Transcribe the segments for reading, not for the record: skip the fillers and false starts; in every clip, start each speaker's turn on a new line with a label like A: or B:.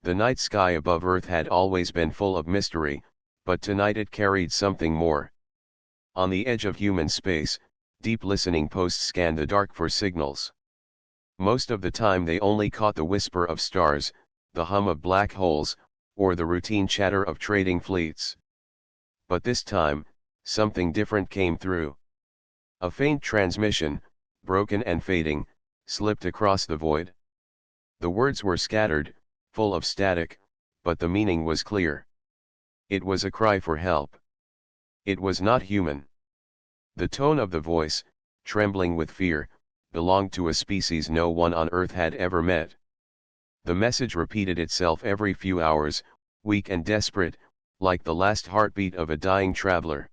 A: The night sky above Earth had always been full of mystery, but tonight it carried something more. On the edge of human space, deep listening posts scanned the dark for signals. Most of the time they only caught the whisper of stars, the hum of black holes, or the routine chatter of trading fleets. But this time, something different came through. A faint transmission, broken and fading, slipped across the void. The words were scattered, full of static, but the meaning was clear. It was a cry for help. It was not human. The tone of the voice, trembling with fear, belonged to a species no one on Earth had ever met. The message repeated itself every few hours, weak and desperate, like the last heartbeat of a dying traveler.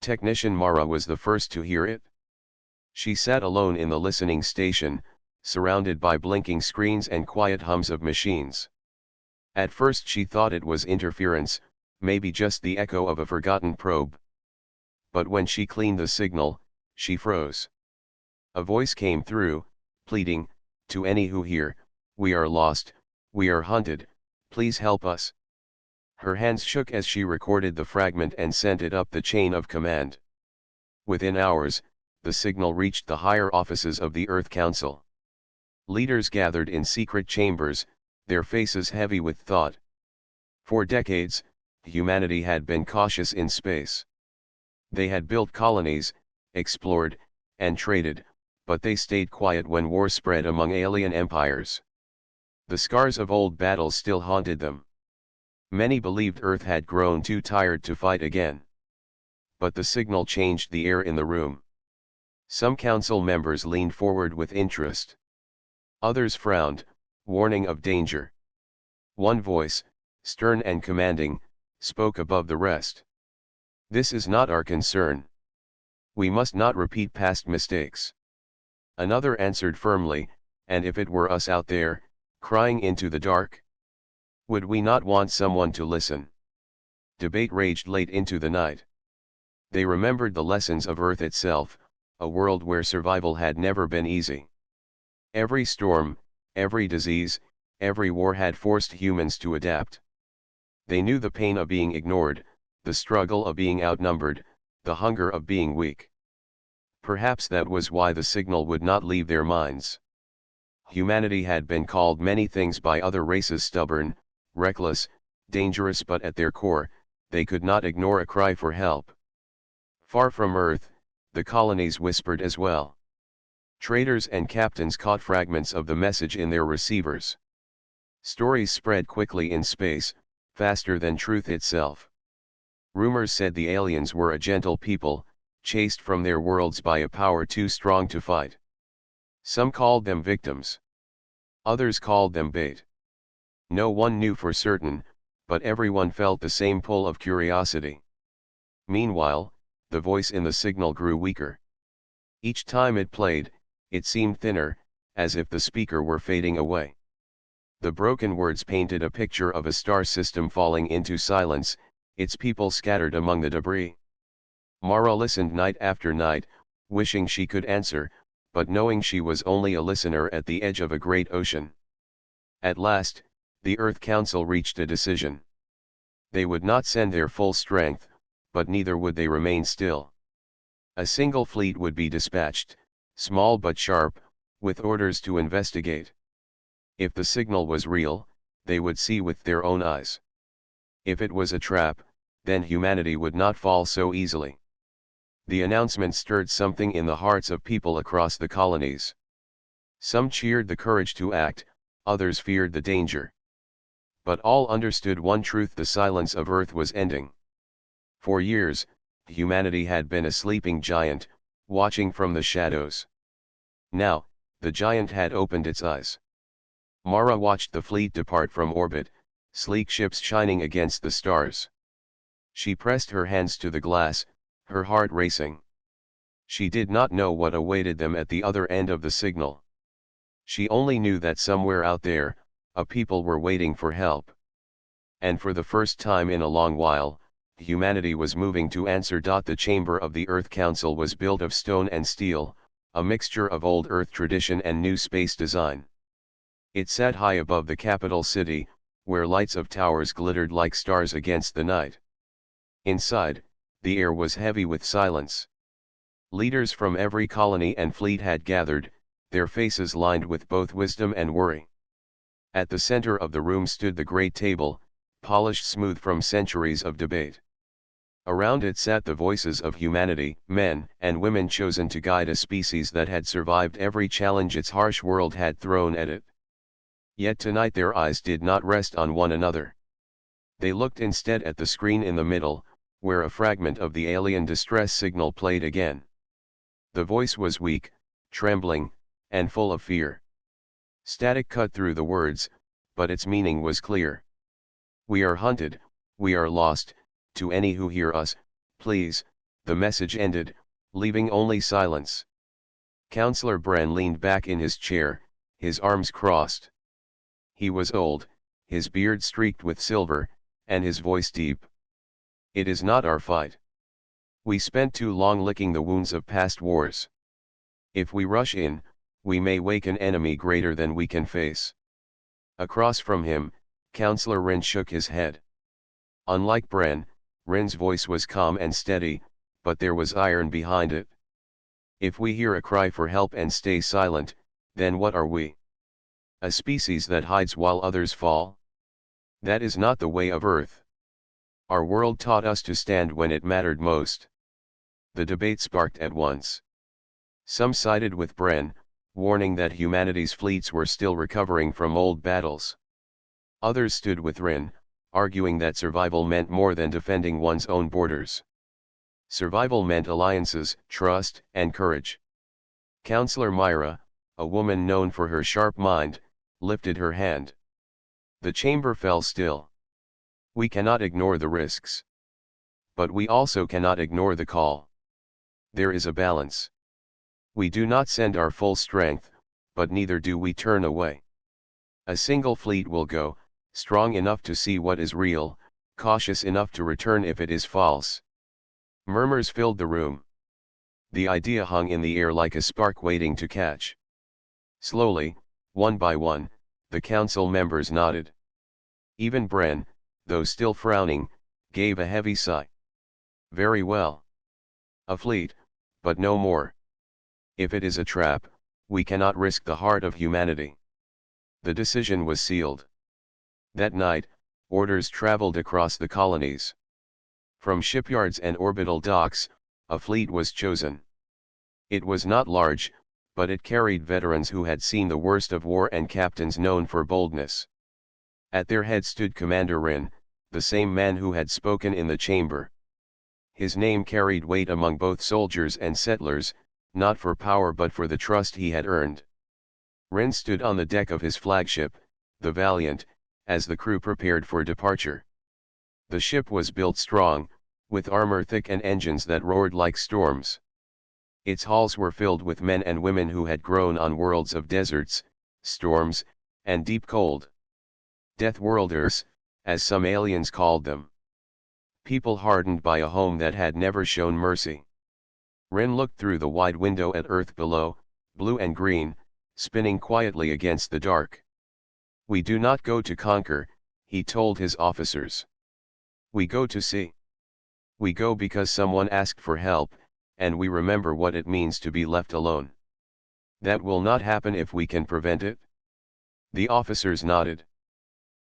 A: Technician Mara was the first to hear it. She sat alone in the listening station, surrounded by blinking screens and quiet hums of machines. At first she thought it was interference, maybe just the echo of a forgotten probe. But when she cleaned the signal, she froze. A voice came through, pleading, "To any who hear, we are lost, we are hunted, please help us." Her hands shook as she recorded the fragment and sent it up the chain of command. Within hours, the signal reached the higher offices of the Earth Council. Leaders gathered in secret chambers, their faces heavy with thought. For decades, humanity had been cautious in space. They had built colonies, explored, and traded, but they stayed quiet when war spread among alien empires. The scars of old battles still haunted them. Many believed Earth had grown too tired to fight again. But the signal changed the air in the room. Some council members leaned forward with interest. Others frowned, warning of danger. One voice, stern and commanding, spoke above the rest. "This is not our concern. We must not repeat past mistakes." Another answered firmly, "And if it were us out there, crying into the dark? Would we not want someone to listen?" Debate raged late into the night. They remembered the lessons of Earth itself, a world where survival had never been easy. Every storm, every disease, every war had forced humans to adapt. They knew the pain of being ignored, the struggle of being outnumbered, the hunger of being weak. Perhaps that was why the signal would not leave their minds. Humanity had been called many things by other races: stubborn, reckless, dangerous, but at their core, they could not ignore a cry for help. Far from Earth, the colonies whispered as well. Traders and captains caught fragments of the message in their receivers. Stories spread quickly in space, faster than truth itself. Rumors said the aliens were a gentle people, chased from their worlds by a power too strong to fight. Some called them victims. Others called them bait. No one knew for certain, but everyone felt the same pull of curiosity. Meanwhile, the voice in the signal grew weaker. Each time it played, it seemed thinner, as if the speaker were fading away. The broken words painted a picture of a star system falling into silence, its people scattered among the debris. Mara listened night after night, wishing she could answer, but knowing she was only a listener at the edge of a great ocean. At last, the Earth Council reached a decision. They would not send their full strength, but neither would they remain still. A single fleet would be dispatched, small but sharp, with orders to investigate. If the signal was real, they would see with their own eyes. If it was a trap, then humanity would not fall so easily. The announcement stirred something in the hearts of people across the colonies. Some cheered the courage to act, others feared the danger. But all understood one truth: the silence of Earth was ending. For years, humanity had been a sleeping giant, watching from the shadows. Now, the giant had opened its eyes. Mara watched the fleet depart from orbit, sleek ships shining against the stars. She pressed her hands to the glass, her heart racing. She did not know what awaited them at the other end of the signal. She only knew that somewhere out there, a people were waiting for help. And for the first time in a long while, humanity was moving to answer. The chamber of the Earth Council was built of stone and steel, a mixture of old Earth tradition and new space design. It sat high above the capital city, where lights of towers glittered like stars against the night. Inside, the air was heavy with silence. Leaders from every colony and fleet had gathered, their faces lined with both wisdom and worry. At the center of the room stood the great table, polished smooth from centuries of debate. Around it sat the voices of humanity, men and women chosen to guide a species that had survived every challenge its harsh world had thrown at it. Yet tonight their eyes did not rest on one another. They looked instead at the screen in the middle, where a fragment of the alien distress signal played again. The voice was weak, trembling, and full of fear. Static cut through the words, but its meaning was clear. "We are hunted, we are lost, to any who hear us, please," the message ended, leaving only silence. Counselor Bren leaned back in his chair, his arms crossed. He was old, his beard streaked with silver, and his voice deep. "It is not our fight. We spent too long licking the wounds of past wars. If we rush in, we may wake an enemy greater than we can face." Across from him, Counselor Rin shook his head. Unlike Bren, Rin's voice was calm and steady, but there was iron behind it. "If we hear a cry for help and stay silent, then what are we? A species that hides while others fall? That is not the way of Earth. Our world taught us to stand when it mattered most." The debate sparked at once. Some sided with Bren, warning that humanity's fleets were still recovering from old battles. Others stood with Rin, arguing that survival meant more than defending one's own borders. Survival meant alliances, trust, and courage. Counselor Myra, a woman known for her sharp mind, lifted her hand. The chamber fell still. "We cannot ignore the risks. But we also cannot ignore the call. There is a balance. We do not send our full strength, but neither do we turn away. A single fleet will go, strong enough to see what is real, cautious enough to return if it is false." Murmurs filled the room. The idea hung in the air like a spark waiting to catch. Slowly, one by one, the council members nodded. Even Bren, though still frowning, gave a heavy sigh. "Very well. A fleet, but no more. If it is a trap, we cannot risk the heart of humanity." The decision was sealed. That night, orders traveled across the colonies. From shipyards and orbital docks, a fleet was chosen. It was not large, but it carried veterans who had seen the worst of war and captains known for boldness. At their head stood Commander Rin, the same man who had spoken in the chamber. His name carried weight among both soldiers and settlers, not for power but for the trust he had earned. Rin stood on the deck of his flagship, the Valiant, as the crew prepared for departure. The ship was built strong, with armor thick and engines that roared like storms. Its halls were filled with men and women who had grown on worlds of deserts, storms, and deep cold. Deathworlders, as some aliens called them. People hardened by a home that had never shown mercy. Rin looked through the wide window at Earth below, blue and green, spinning quietly against the dark. "We do not go to conquer," he told his officers. "We go to see. We go because someone asked for help, and we remember what it means to be left alone. That will not happen if we can prevent it." The officers nodded.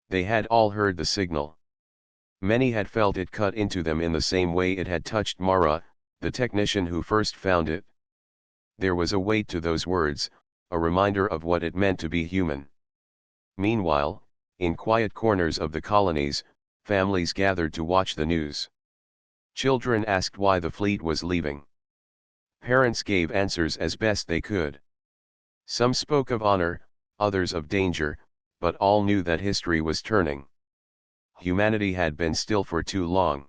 A: They had all heard the signal. Many had felt it cut into them in the same way it had touched Mara, the technician who first found it. There was a weight to those words, a reminder of what it meant to be human. Meanwhile, in quiet corners of the colonies, families gathered to watch the news. Children asked why the fleet was leaving. Parents gave answers as best they could. Some spoke of honor, others of danger, but all knew that history was turning. Humanity had been still for too long.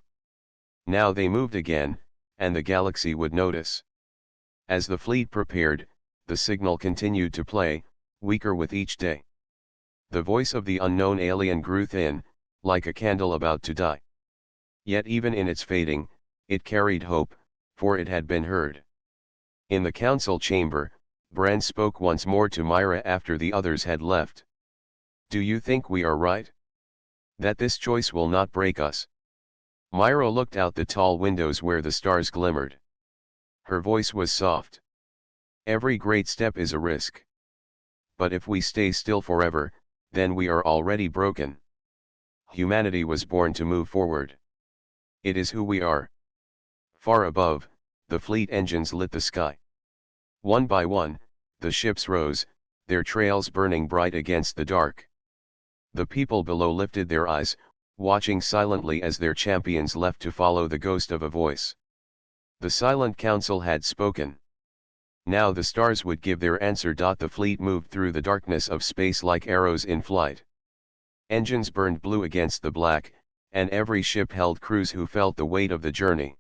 A: Now they moved again, and the galaxy would notice. As the fleet prepared, the signal continued to play, weaker with each day. The voice of the unknown alien grew thin, like a candle about to die. Yet even in its fading, it carried hope, for it had been heard. In the council chamber, Bran spoke once more to Myra after the others had left. "Do you think we are right? That this choice will not break us. Myra looked out the tall windows where the stars glimmered. Her voice was soft. Every great step is a risk. But if we stay still forever, then we are already broken. Humanity was born to move forward. It is who we are. Far above, the fleet engines lit the sky. One by one, the ships rose, their trails burning bright against the dark. The people below lifted their eyes, watching silently as their champions left to follow the ghost of a voice. The silent council had spoken. Now the stars would give their answer. The fleet moved through the darkness of space like arrows in flight. Engines burned blue against the black, and every ship held crews who felt the weight of the journey.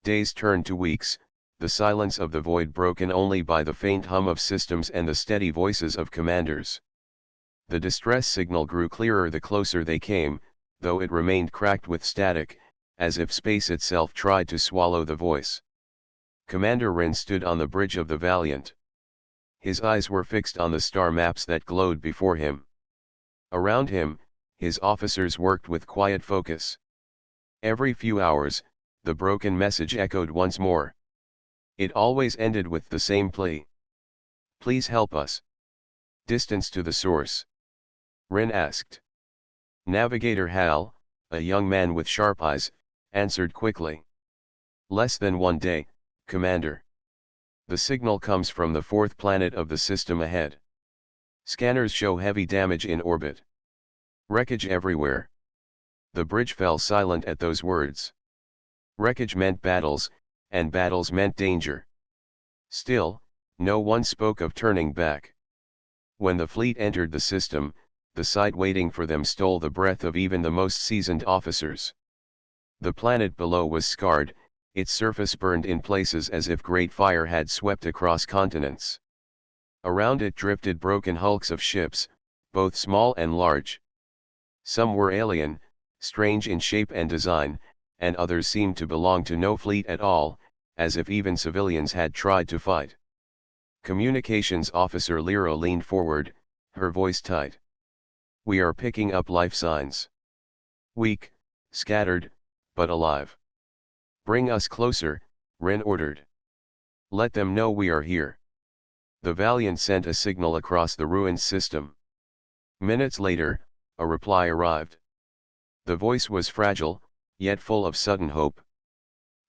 A: Days turned to weeks, the silence of the void broken only by the faint hum of systems and the steady voices of commanders. The distress signal grew clearer the closer they came, though it remained cracked with static, as if space itself tried to swallow the voice. Commander Rin stood on the bridge of the Valiant. His eyes were fixed on the star maps that glowed before him. Around him, his officers worked with quiet focus. Every few hours, the broken message echoed once more. It always ended with the same plea. Please help us. Distance to the source. Rin asked. Navigator Hal, a young man with sharp eyes, answered quickly. Less than 1 day, Commander. The signal comes from the 4th planet of the system ahead. Scanners show heavy damage in orbit. Wreckage everywhere. The bridge fell silent at those words. Wreckage meant battles, and battles meant danger. Still, no one spoke of turning back. When the fleet entered the system, the sight waiting for them stole the breath of even the most seasoned officers. The planet below was scarred, its surface burned in places as if great fire had swept across continents. Around it drifted broken hulks of ships, both small and large. Some were alien, strange in shape and design, and others seemed to belong to no fleet at all, as if even civilians had tried to fight. Communications Officer Lero leaned forward, her voice tight. We are picking up life signs. Weak, scattered, but alive. Bring us closer, Rin ordered. Let them know we are here. The Valiant sent a signal across the ruined system. Minutes later, a reply arrived. The voice was fragile, yet full of sudden hope.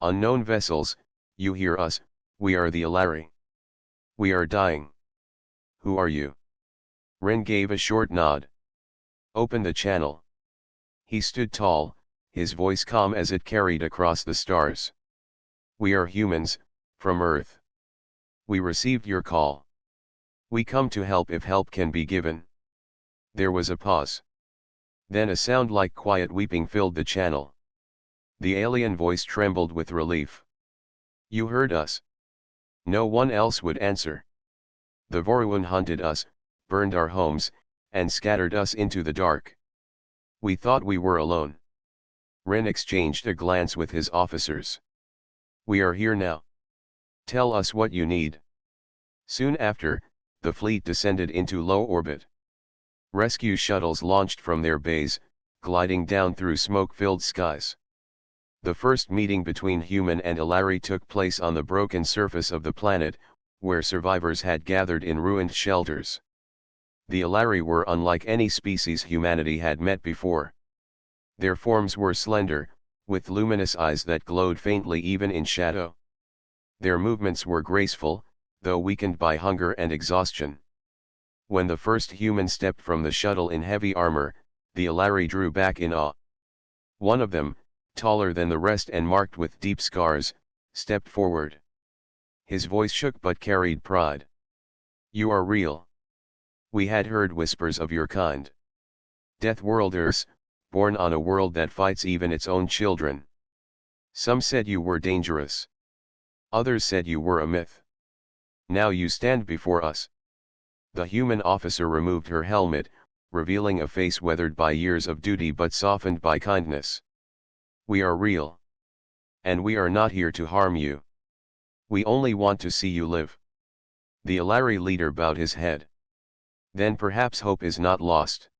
A: Unknown vessels, you hear us, we are the Alari. We are dying. Who are you? Rin gave a short nod. Open the channel. He stood tall, his voice calm as it carried across the stars. We are humans, from Earth. We received your call. We come to help if help can be given. There was a pause. Then a sound like quiet weeping filled the channel. The alien voice trembled with relief. You heard us. No one else would answer. The Voruan hunted us, burned our homes, and scattered us into the dark. We thought we were alone. Rin exchanged a glance with his officers. We are here now. Tell us what you need. Soon after, the fleet descended into low orbit. Rescue shuttles launched from their bays, gliding down through smoke-filled skies. The first meeting between human and Alari took place on the broken surface of the planet, where survivors had gathered in ruined shelters. The Alari were unlike any species humanity had met before. Their forms were slender, with luminous eyes that glowed faintly even in shadow. Their movements were graceful, though weakened by hunger and exhaustion. When the first human stepped from the shuttle in heavy armor, the Alari drew back in awe. One of them, taller than the rest and marked with deep scars, stepped forward. His voice shook but carried pride. You are real. We had heard whispers of your kind. Deathworlders, born on a world that fights even its own children. Some said you were dangerous. Others said you were a myth. Now you stand before us. The human officer removed her helmet, revealing a face weathered by years of duty but softened by kindness. We are real. And we are not here to harm you. We only want to see you live. The Alari leader bowed his head. Then perhaps hope is not lost.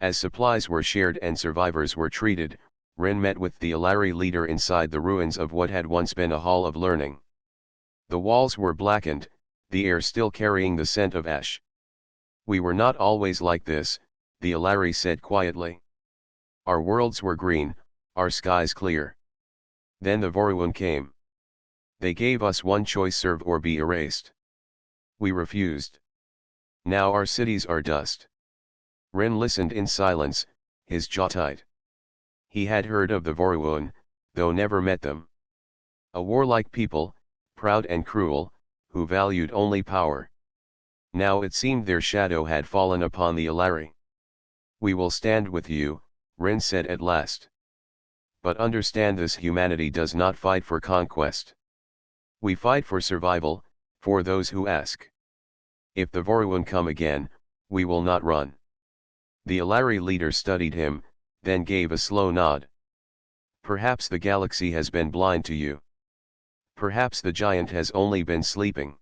A: As supplies were shared and survivors were treated, Rin met with the Alari leader inside the ruins of what had once been a hall of learning. The walls were blackened, the air still carrying the scent of ash. "We were not always like this," the Alari said quietly. "Our worlds were green, our skies clear. Then the Voruun came. They gave us one choice: serve or be erased. We refused. Now our cities are dust." Rin listened in silence, his jaw tight. He had heard of the Voruun, though never met them. A warlike people, proud and cruel, who valued only power. Now it seemed their shadow had fallen upon the Alari. "We will stand with you," Rin said at last. "But understand this: humanity does not fight for conquest. We fight for survival, for those who ask. If the Voruun come again, we will not run." The Alari leader studied him, then gave a slow nod. "Perhaps the galaxy has been blind to you. Perhaps the giant has only been sleeping."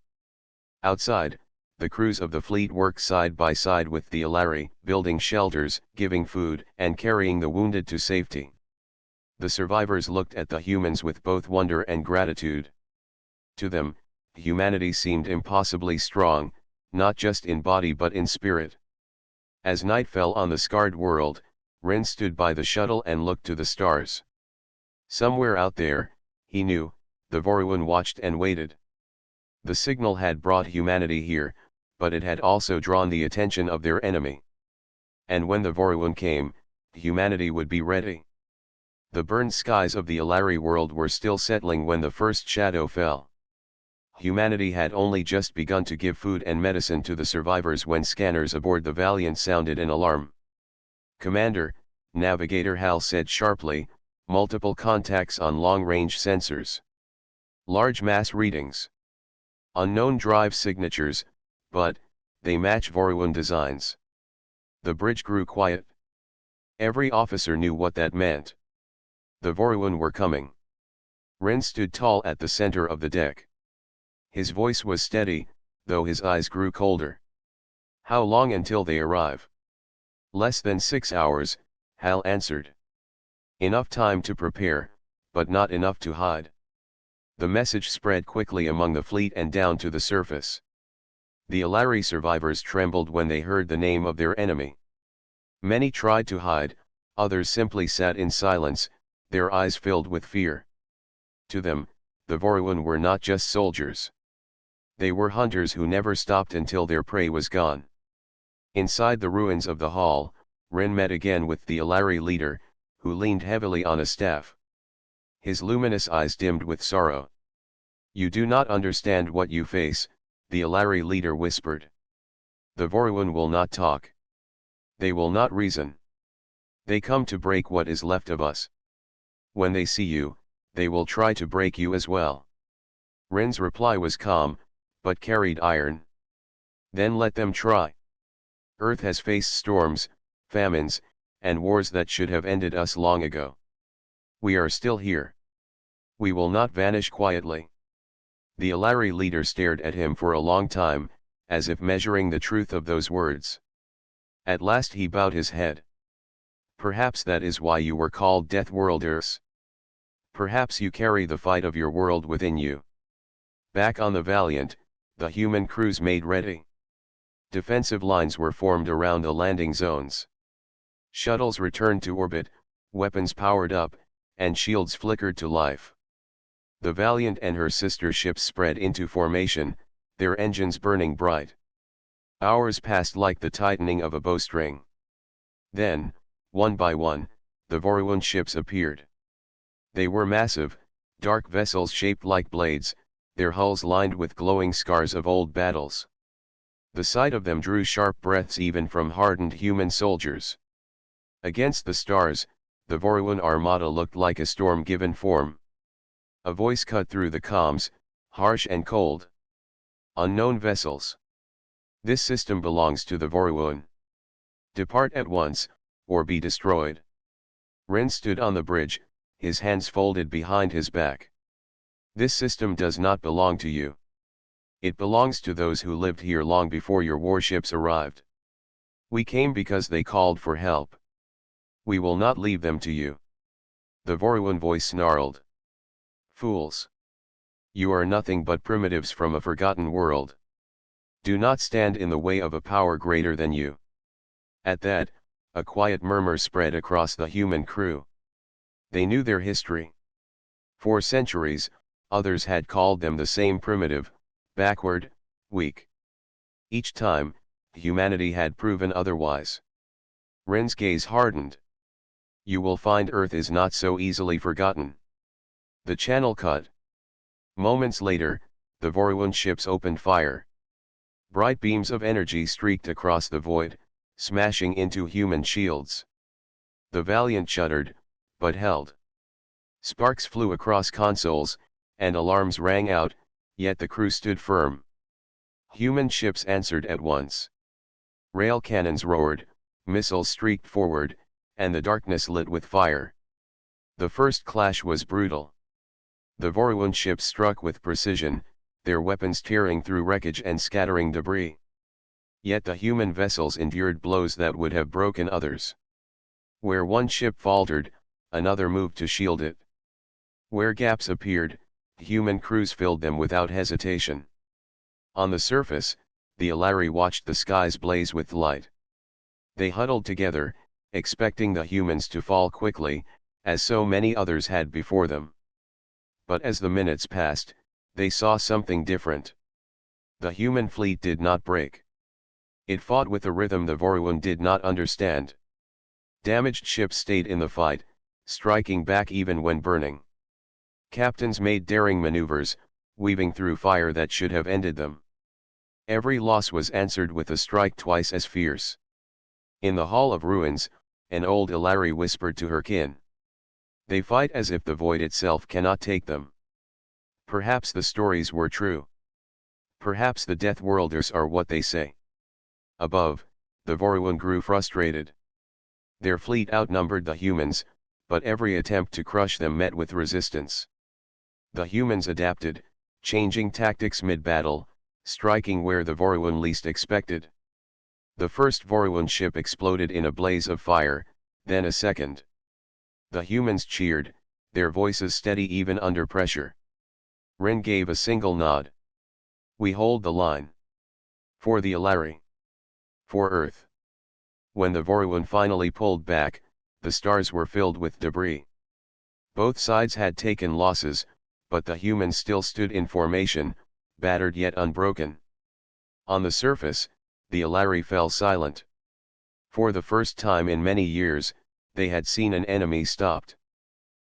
A: Outside, the crews of the fleet worked side by side with the Alari, building shelters, giving food, and carrying the wounded to safety. The survivors looked at the humans with both wonder and gratitude. To them, humanity seemed impossibly strong, not just in body but in spirit. As night fell on the scarred world, Rin stood by the shuttle and looked to the stars. Somewhere out there, he knew, the Voruun watched and waited. The signal had brought humanity here, but it had also drawn the attention of their enemy. And when the Voruun came, humanity would be ready. The burned skies of the Alari world were still settling when the first shadow fell. Humanity had only just begun to give food and medicine to the survivors when scanners aboard the Valiant sounded an alarm. "Commander," Navigator Hal said sharply, "multiple contacts on long-range sensors. Large mass readings. Unknown drive signatures, but they match Voruun designs." The bridge grew quiet. Every officer knew what that meant. The Voruun were coming. Rin stood tall at the center of the deck. His voice was steady, though his eyes grew colder. "How long until they arrive?" "Less than 6 hours," Hal answered. "Enough time to prepare, but not enough to hide." The message spread quickly among the fleet and down to the surface. The Alari survivors trembled when they heard the name of their enemy. Many tried to hide, others simply sat in silence, their eyes filled with fear. To them, the Voruun were not just soldiers. They were hunters who never stopped until their prey was gone. Inside the ruins of the hall, Rin met again with the Alari leader, who leaned heavily on a staff. His luminous eyes dimmed with sorrow. "You do not understand what you face," the Alari leader whispered. "The Voruun will not talk. They will not reason. They come to break what is left of us. When they see you, they will try to break you as well." Rin's reply was calm, but carried iron. "Then let them try. Earth has faced storms, famines, and wars that should have ended us long ago. We are still here. We will not vanish quietly." The Alari leader stared at him for a long time, as if measuring the truth of those words. At last he bowed his head. "Perhaps that is why you were called Deathworlders. Perhaps you carry the fight of your world within you." Back on the Valiant, the human crews made ready. Defensive lines were formed around the landing zones. Shuttles returned to orbit, weapons powered up, and shields flickered to life. The Valiant and her sister ships spread into formation, their engines burning bright. Hours passed like the tightening of a bowstring. Then, one by one, the Voruun ships appeared. They were massive, dark vessels shaped like blades, their hulls lined with glowing scars of old battles. The sight of them drew sharp breaths even from hardened human soldiers. Against the stars, the Voruun armada looked like a storm given form. A voice cut through the comms, harsh and cold. "Unknown vessels. This system belongs to the Voruun. Depart at once, or be destroyed." Rin stood on the bridge, his hands folded behind his back. "This system does not belong to you. It belongs to those who lived here long before your warships arrived." We came because they called for help. We will not leave them to you. The Voruan voice snarled. Fools! You are nothing but primitives from a forgotten world. Do not stand in the way of a power greater than you. At that, a quiet murmur spread across the human crew. They knew their history. For centuries, others had called them the same primitive, backward, weak. Each time, humanity had proven otherwise. Rin's gaze hardened. You will find Earth is not so easily forgotten. The channel cut. Moments later, the Voruan ships opened fire. Bright beams of energy streaked across the void, smashing into human shields. The Valiant shuddered, but held. Sparks flew across consoles, and alarms rang out, yet the crew stood firm. Human ships answered at once. Rail cannons roared, missiles streaked forward, and the darkness lit with fire. The first clash was brutal. The Voruan ships struck with precision, their weapons tearing through wreckage and scattering debris. Yet the human vessels endured blows that would have broken others. Where one ship faltered, another moved to shield it. Where gaps appeared, human crews filled them without hesitation. On the surface, the Alari watched the skies blaze with light. They huddled together, expecting the humans to fall quickly, as so many others had before them. But as the minutes passed, they saw something different. The human fleet did not break. It fought with a rhythm the Voruan did not understand. Damaged ships stayed in the fight, striking back even when burning. Captains made daring maneuvers, weaving through fire that should have ended them. Every loss was answered with a strike twice as fierce. In the Hall of Ruins, an old Alari whispered to her kin. They fight as if the void itself cannot take them. Perhaps the stories were true. Perhaps the Deathworlders are what they say. Above, the Voruan grew frustrated. Their fleet outnumbered the humans, but every attempt to crush them met with resistance. The humans adapted, changing tactics mid-battle, striking where the Voruan least expected. The first Voruan ship exploded in a blaze of fire, then a second. The humans cheered, their voices steady even under pressure. Rin gave a single nod. We hold the line. For the Alari. For Earth. When the Voruan finally pulled back, the stars were filled with debris. Both sides had taken losses, but the humans still stood in formation, battered yet unbroken. On the surface, the Alari fell silent. For the first time in many years, they had seen an enemy stopped.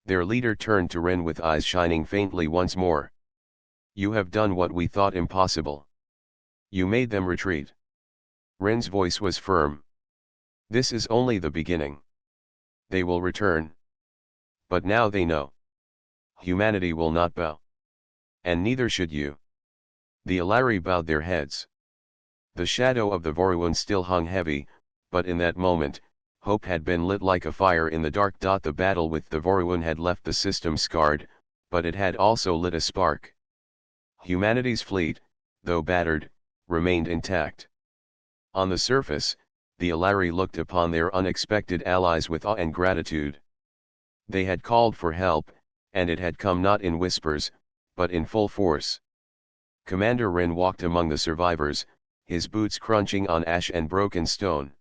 A: Their leader turned to Rin with eyes shining faintly once more. You have done what we thought impossible. You made them retreat. Rin's voice was firm. This is only the beginning. They will return. But now they know. Humanity will not bow. And neither should you. The Alari bowed their heads. The shadow of the Voruan still hung heavy, but in that moment, hope had been lit like a fire in the dark. The battle with the Voruan had left the system scarred, but it had also lit a spark. Humanity's fleet, though battered, remained intact. On the surface, the Alari looked upon their unexpected allies with awe and gratitude. They had called for help, and it had come not in whispers, but in full force. Commander Rin walked among the survivors, his boots crunching on ash and broken stone.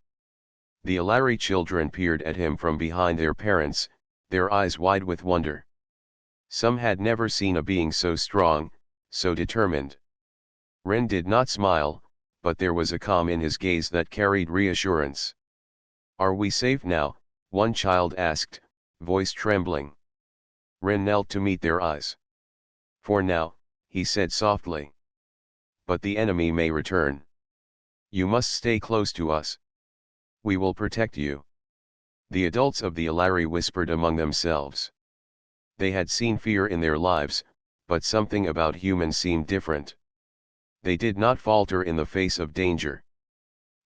A: The Alari children peered at him from behind their parents, their eyes wide with wonder. Some had never seen a being so strong, so determined. Rin did not smile, but there was a calm in his gaze that carried reassurance. Are we safe now? One child asked, voice trembling. Rin knelt to meet their eyes. For now, he said softly. But the enemy may return. You must stay close to us. We will protect you. The adults of the Alari whispered among themselves. They had seen fear in their lives, but something about humans seemed different. They did not falter in the face of danger.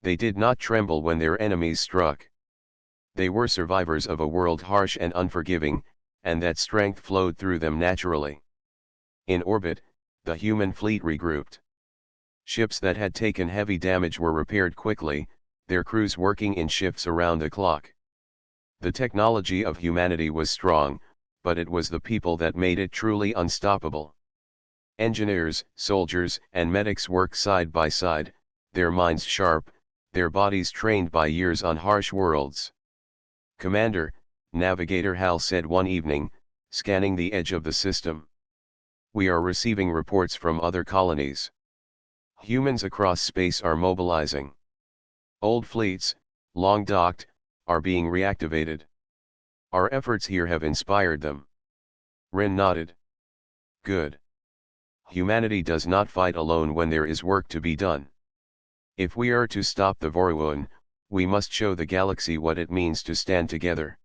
A: They did not tremble when their enemies struck. They were survivors of a world harsh and unforgiving, and that strength flowed through them naturally. In orbit, the human fleet regrouped. Ships that had taken heavy damage were repaired quickly, their crews working in shifts around the clock. The technology of humanity was strong, but it was the people that made it truly unstoppable. Engineers, soldiers, and medics work side by side, their minds sharp, their bodies trained by years on harsh worlds. "Commander," Navigator Hal said one evening, scanning the edge of the system. "We are receiving reports from other colonies. Humans across space are mobilizing. Old fleets, long docked, are being reactivated. Our efforts here have inspired them." Ren nodded. "Good. Humanity does not fight alone when there is work to be done. If we are to stop the Vorwun, we must show the galaxy what it means to stand together."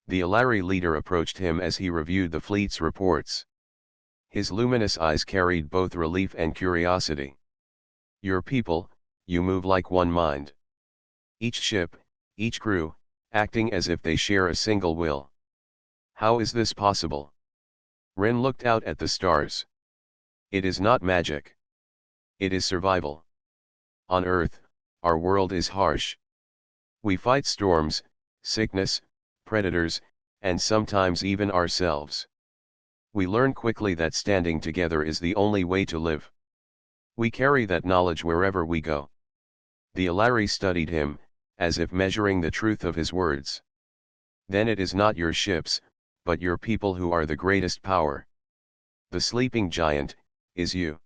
A: The Alari leader approached him as he reviewed the fleet's reports. His luminous eyes carried both relief and curiosity. "Your people, you move like one mind. Each ship, each crew, acting as if they share a single will. How is this possible?" Ren looked out at the stars. "It is not magic. It is survival. On Earth, our world is harsh. We fight storms, sickness, predators, and sometimes even ourselves. We learn quickly that standing together is the only way to live. We carry that knowledge wherever we go." The Alari studied him, as if measuring the truth of his words. "Then it is not your ships, but your people who are the greatest power. The sleeping giant, is you."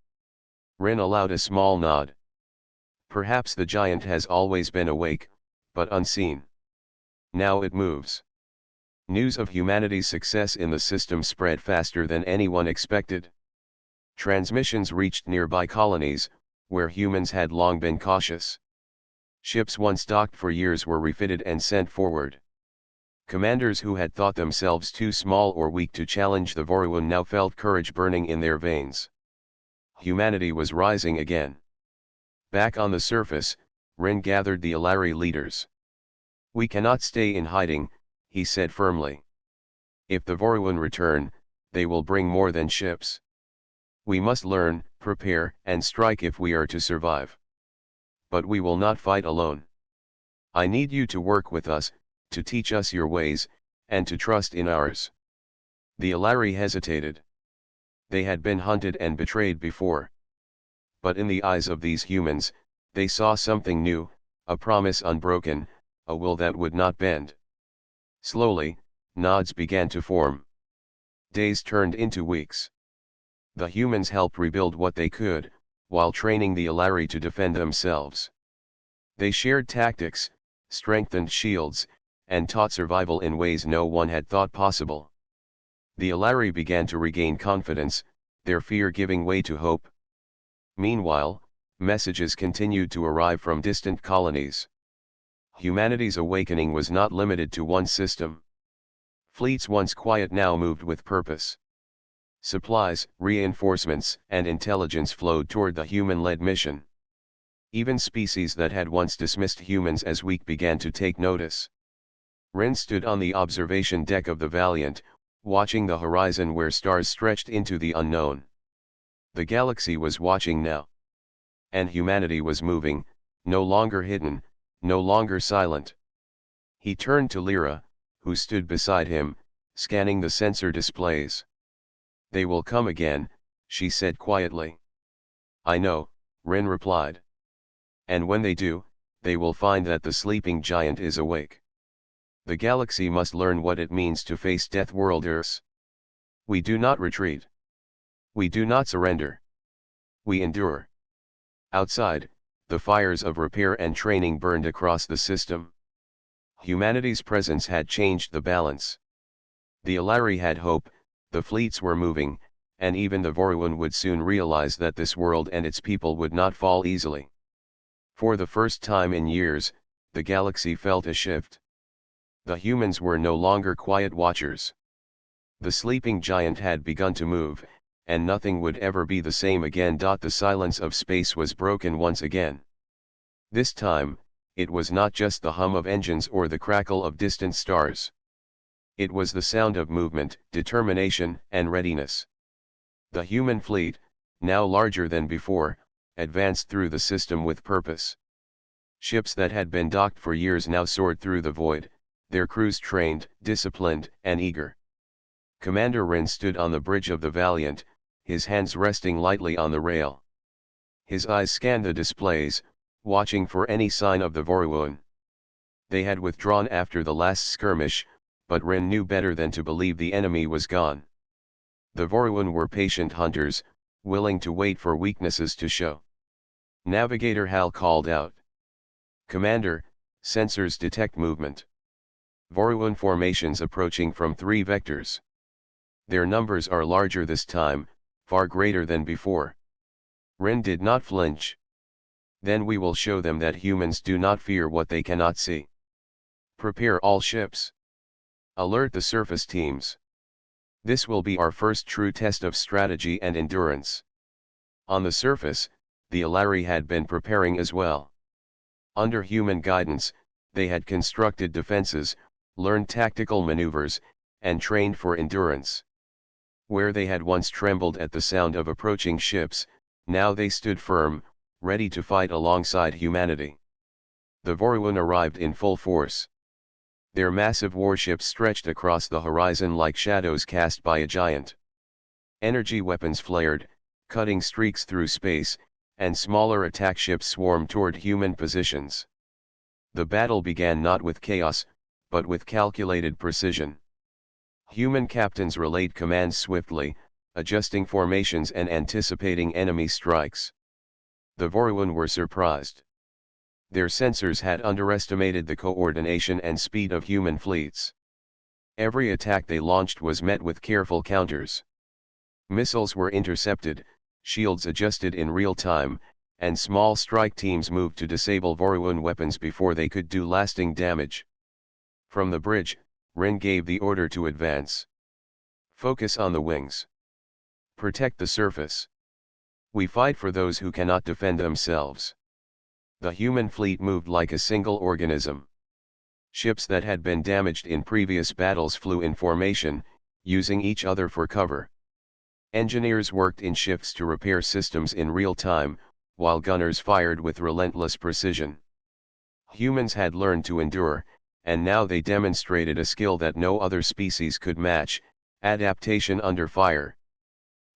A: Ren allowed a small nod. "Perhaps the giant has always been awake, but unseen. Now it moves." News of humanity's success in the system spread faster than anyone expected. Transmissions reached nearby colonies, where humans had long been cautious. Ships once docked for years were refitted and sent forward. Commanders who had thought themselves too small or weak to challenge the Vorwun now felt courage burning in their veins. Humanity was rising again. Back on the surface, Ren gathered the Alari leaders. "We cannot stay in hiding," he said firmly. "If the Vorwun return, they will bring more than ships. We must learn, prepare, and strike if we are to survive. But we will not fight alone. I need you to work with us, to teach us your ways, and to trust in ours." The Alari hesitated. They had been hunted and betrayed before. But in the eyes of these humans, they saw something new, a promise unbroken, a will that would not bend. Slowly, nods began to form. Days turned into weeks. The humans helped rebuild what they could, while training the Alari to defend themselves. They shared tactics, strengthened shields, and taught survival in ways no one had thought possible. The Alari began to regain confidence, their fear giving way to hope. Meanwhile, messages continued to arrive from distant colonies. Humanity's awakening was not limited to one system. Fleets once quiet now moved with purpose. Supplies, reinforcements, and intelligence flowed toward the human-led mission. Even species that had once dismissed humans as weak began to take notice. Ren stood on the observation deck of the Valiant, watching the horizon where stars stretched into the unknown. The galaxy was watching now. And humanity was moving, no longer hidden, no longer silent. He turned to Lyra, who stood beside him, scanning the sensor displays. "They will come again," she said quietly. "I know," Ren replied. "And when they do, they will find that the sleeping giant is awake. The galaxy must learn what it means to face Deathworlders. We do not retreat. We do not surrender. We endure." Outside, the fires of repair and training burned across the system. Humanity's presence had changed the balance. The Alari had hope, the fleets were moving, and even the Vorwun would soon realize that this world and its people would not fall easily. For the first time in years, the galaxy felt a shift. The humans were no longer quiet watchers. The sleeping giant had begun to move, and nothing would ever be the same again. The silence of space was broken once again. This time, it was not just the hum of engines or the crackle of distant stars. It was the sound of movement, determination, and readiness. The human fleet, now larger than before, advanced through the system with purpose. Ships that had been docked for years now soared through the void, their crews trained, disciplined, and eager. Commander Rin stood on the bridge of the Valiant, his hands resting lightly on the rail. His eyes scanned the displays, watching for any sign of the Voruun. They had withdrawn after the last skirmish, but Rin knew better than to believe the enemy was gone. The Voruun were patient hunters, willing to wait for weaknesses to show. Navigator Hal called out. Commander, sensors detect movement. Voruun formations approaching from 3 vectors. Their numbers are larger this time, far greater than before. Rin did not flinch. Then we will show them that humans do not fear what they cannot see. Prepare all ships. Alert the surface teams. This will be our first true test of strategy and endurance. On the surface, the Alari had been preparing as well. Under human guidance, they had constructed defenses, learned tactical maneuvers, and trained for endurance. Where they had once trembled at the sound of approaching ships, now they stood firm, ready to fight alongside humanity. The Voruun arrived in full force. Their massive warships stretched across the horizon like shadows cast by a giant. Energy weapons flared, cutting streaks through space, and smaller attack ships swarmed toward human positions. The battle began not with chaos, but with calculated precision. Human captains relayed commands swiftly, adjusting formations and anticipating enemy strikes. The Voruun were surprised. Their sensors had underestimated the coordination and speed of human fleets. Every attack they launched was met with careful counters. Missiles were intercepted, shields adjusted in real time, and small strike teams moved to disable Voruun weapons before they could do lasting damage. From the bridge, Rin gave the order to advance. Focus on the wings. Protect the surface. We fight for those who cannot defend themselves. The human fleet moved like a single organism. Ships that had been damaged in previous battles flew in formation, using each other for cover. Engineers worked in shifts to repair systems in real time, while gunners fired with relentless precision. Humans had learned to endure, and now they demonstrated a skill that no other species could match: adaptation under fire.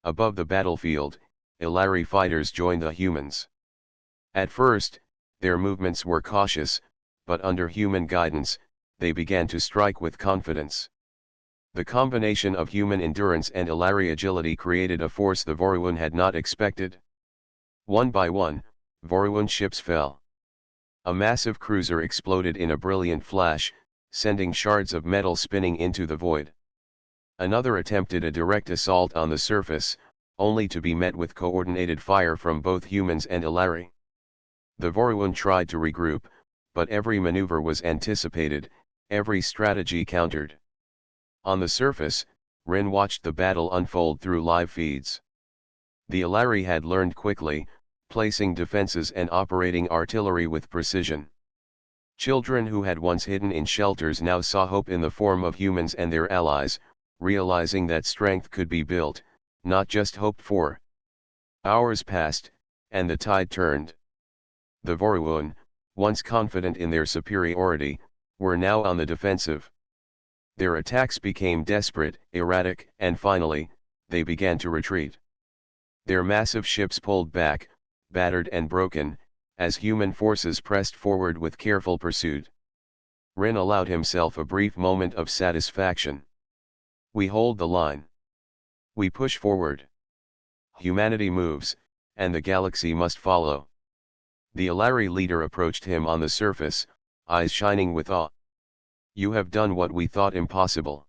A: Above the battlefield, Ilari fighters joined the humans. At first, their movements were cautious, but under human guidance, they began to strike with confidence. The combination of human endurance and Ilari agility created a force the Voruun had not expected. One by one, Voruun ships fell. A massive cruiser exploded in a brilliant flash, sending shards of metal spinning into the void. Another attempted a direct assault on the surface, only to be met with coordinated fire from both humans and Ilari. The Voruun tried to regroup, but every maneuver was anticipated, every strategy countered. On the surface, Rin watched the battle unfold through live feeds. The Ilari had learned quickly, placing defenses and operating artillery with precision. Children who had once hidden in shelters now saw hope in the form of humans and their allies, realizing that strength could be built, not just hoped for. Hours passed, and the tide turned. The Voruun, once confident in their superiority, were now on the defensive. Their attacks became desperate, erratic, and finally, they began to retreat. Their massive ships pulled back, battered and broken, as human forces pressed forward with careful pursuit. Rin allowed himself a brief moment of satisfaction. We hold the line. We push forward. Humanity moves, and the galaxy must follow. The Ilari leader approached him on the surface, eyes shining with awe. You have done what we thought impossible.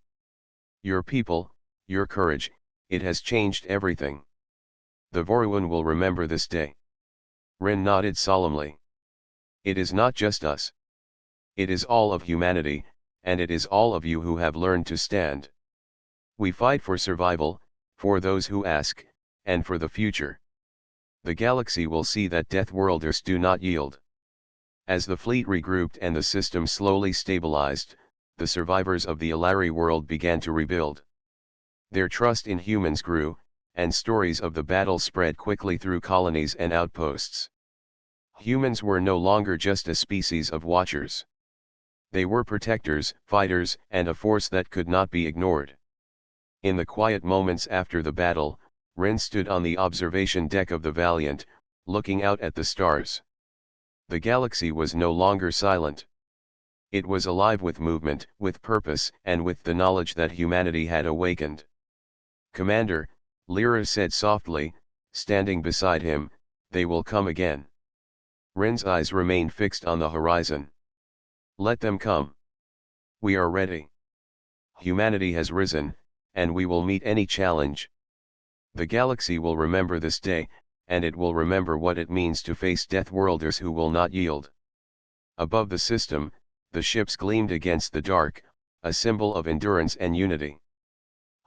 A: Your people, your courage, it has changed everything. The Voruun will remember this day. Rin nodded solemnly. It is not just us. It is all of humanity, and it is all of you who have learned to stand. We fight for survival, for those who ask, and for the future. The galaxy will see that Deathworlders do not yield. As the fleet regrouped and the system slowly stabilized, the survivors of the Ilari world began to rebuild. Their trust in humans grew, and stories of the battle spread quickly through colonies and outposts. Humans were no longer just a species of watchers. They were protectors, fighters, and a force that could not be ignored. In the quiet moments after the battle, Rin stood on the observation deck of the Valiant, looking out at the stars. The galaxy was no longer silent. It was alive with movement, with purpose, and with the knowledge that humanity had awakened. "Commander," Lyra said softly, standing beside him, "they will come again." Rin's eyes remained fixed on the horizon. "Let them come. We are ready. Humanity has risen, and we will meet any challenge. The galaxy will remember this day, and it will remember what it means to face Deathworlders who will not yield." Above the system, the ships gleamed against the dark, a symbol of endurance and unity.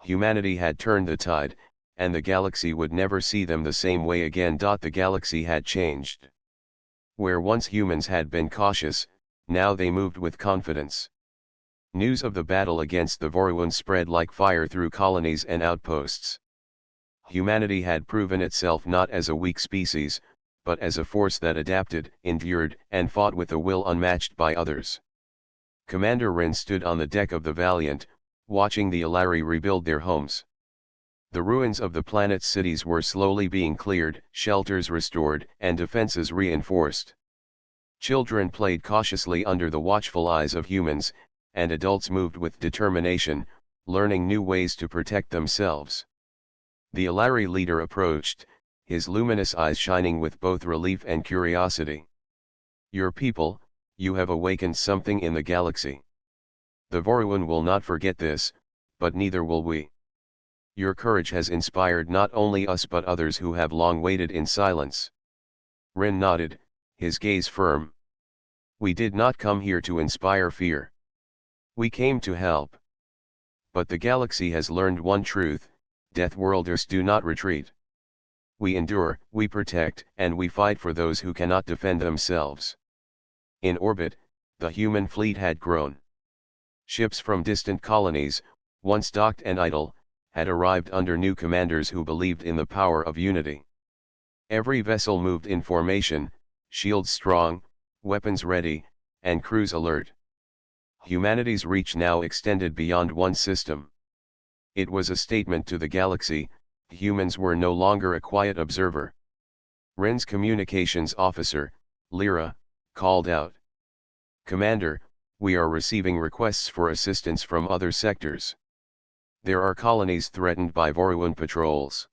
A: Humanity had turned the tide, and the galaxy would never see them the same way again. The galaxy had changed. Where once humans had been cautious, now they moved with confidence. News of the battle against the Voruan spread like fire through colonies and outposts. Humanity had proven itself not as a weak species, but as a force that adapted, endured, and fought with a will unmatched by others. Commander Rin stood on the deck of the Valiant, watching the Alari rebuild their homes. The ruins of the planet's cities were slowly being cleared, shelters restored, and defenses reinforced. Children played cautiously under the watchful eyes of humans, and adults moved with determination, learning new ways to protect themselves. The Alari leader approached, his luminous eyes shining with both relief and curiosity. "Your people, you have awakened something in the galaxy. The Voruan will not forget this, but neither will we. Your courage has inspired not only us but others who have long waited in silence." Rin nodded, his gaze firm. "We did not come here to inspire fear. We came to help. But the galaxy has learned one truth: Deathworlders do not retreat. We endure, we protect, and we fight for those who cannot defend themselves." In orbit, the human fleet had grown. Ships from distant colonies, once docked and idle, had arrived under new commanders who believed in the power of unity. Every vessel moved in formation, shields strong, weapons ready, and crews alert. Humanity's reach now extended beyond one system. It was a statement to the galaxy: humans were no longer a quiet observer. Rin's communications officer, Lyra, called out, "Commander, we are receiving requests for assistance from other sectors. There are colonies threatened by Voruan patrols.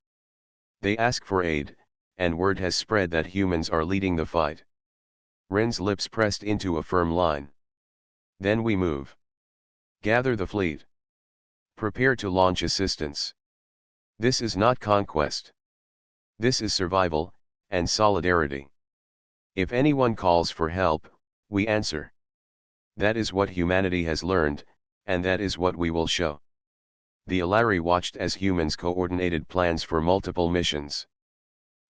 A: They ask for aid, and word has spread that humans are leading the fight." Rin's lips pressed into a firm line. "Then we move. Gather the fleet. Prepare to launch assistance. This is not conquest. This is survival, and solidarity. If anyone calls for help, we answer. That is what humanity has learned, and that is what we will show." The Alari watched as humans coordinated plans for multiple missions.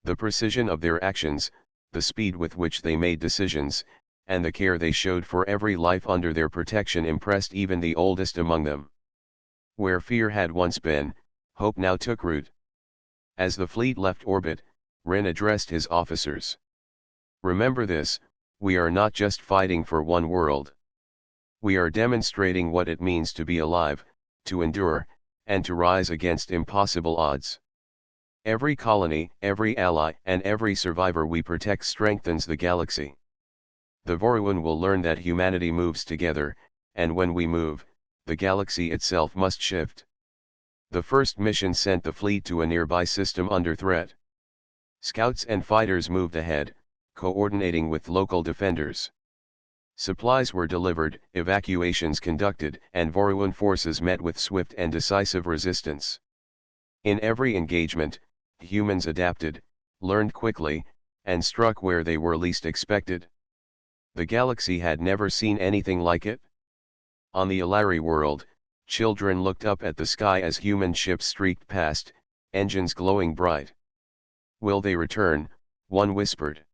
A: The precision of their actions, the speed with which they made decisions, and the care they showed for every life under their protection impressed even the oldest among them. Where fear had once been, hope now took root. As the fleet left orbit, Rin addressed his officers. "Remember this: we are not just fighting for one world. We are demonstrating what it means to be alive, to endure, and to rise against impossible odds. Every colony, every ally, and every survivor we protect strengthens the galaxy. The Voruan will learn that humanity moves together, and when we move, the galaxy itself must shift." The first mission sent the fleet to a nearby system under threat. Scouts and fighters moved ahead, coordinating with local defenders. Supplies were delivered, evacuations conducted, and Voruan forces met with swift and decisive resistance. In every engagement, humans adapted, learned quickly, and struck where they were least expected. The galaxy had never seen anything like it. On the Alari world, children looked up at the sky as human ships streaked past, engines glowing bright. "Will they return?" one whispered.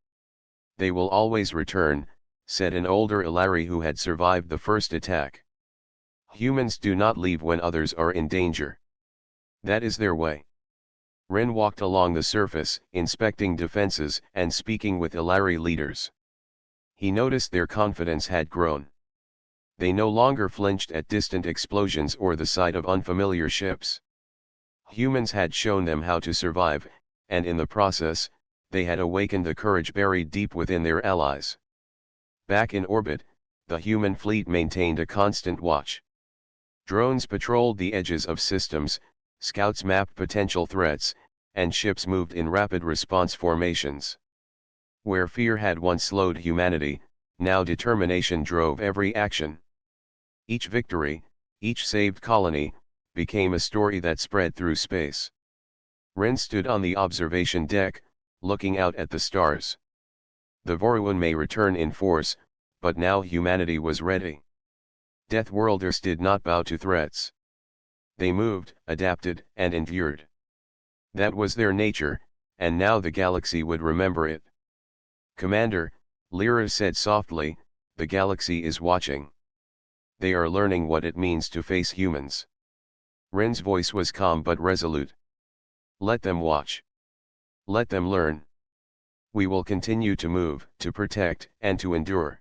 A: "They will always return," said an older Alari who had survived the first attack. "Humans do not leave when others are in danger. That is their way." Ren walked along the surface, inspecting defenses and speaking with Ilari leaders. He noticed their confidence had grown. They no longer flinched at distant explosions or the sight of unfamiliar ships. Humans had shown them how to survive, and in the process, they had awakened the courage buried deep within their allies. Back in orbit, the human fleet maintained a constant watch. Drones patrolled the edges of systems, scouts mapped potential threats, and ships moved in rapid response formations. Where fear had once slowed humanity, now determination drove every action. Each victory, each saved colony, became a story that spread through space. Ren stood on the observation deck, looking out at the stars. The Voruan may return in force, but now humanity was ready. Deathworlders did not bow to threats. They moved, adapted, and endured. That was their nature, and now the galaxy would remember it. "Commander," Lyra said softly, "the galaxy is watching. They are learning what it means to face humans." Ren's voice was calm but resolute. "Let them watch. Let them learn. We will continue to move, to protect, and to endure.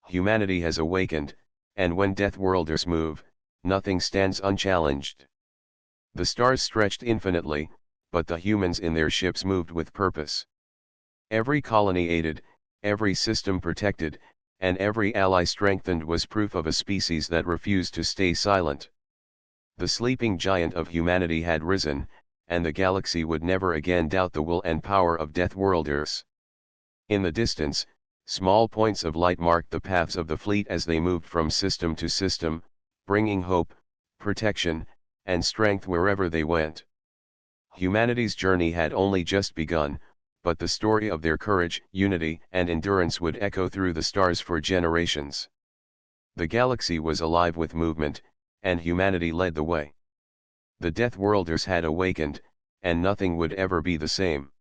A: Humanity has awakened, and when Deathworlders move, nothing stands unchallenged." The stars stretched infinitely, but the humans in their ships moved with purpose. Every colony aided, every system protected, and every ally strengthened was proof of a species that refused to stay silent. The sleeping giant of humanity had risen, and the galaxy would never again doubt the will and power of Deathworlders. In the distance, small points of light marked the paths of the fleet as they moved from system to system, bringing hope, protection, and strength wherever they went. Humanity's journey had only just begun, but the story of their courage, unity, and endurance would echo through the stars for generations. The galaxy was alive with movement, and humanity led the way. The Deathworlders had awakened, and nothing would ever be the same.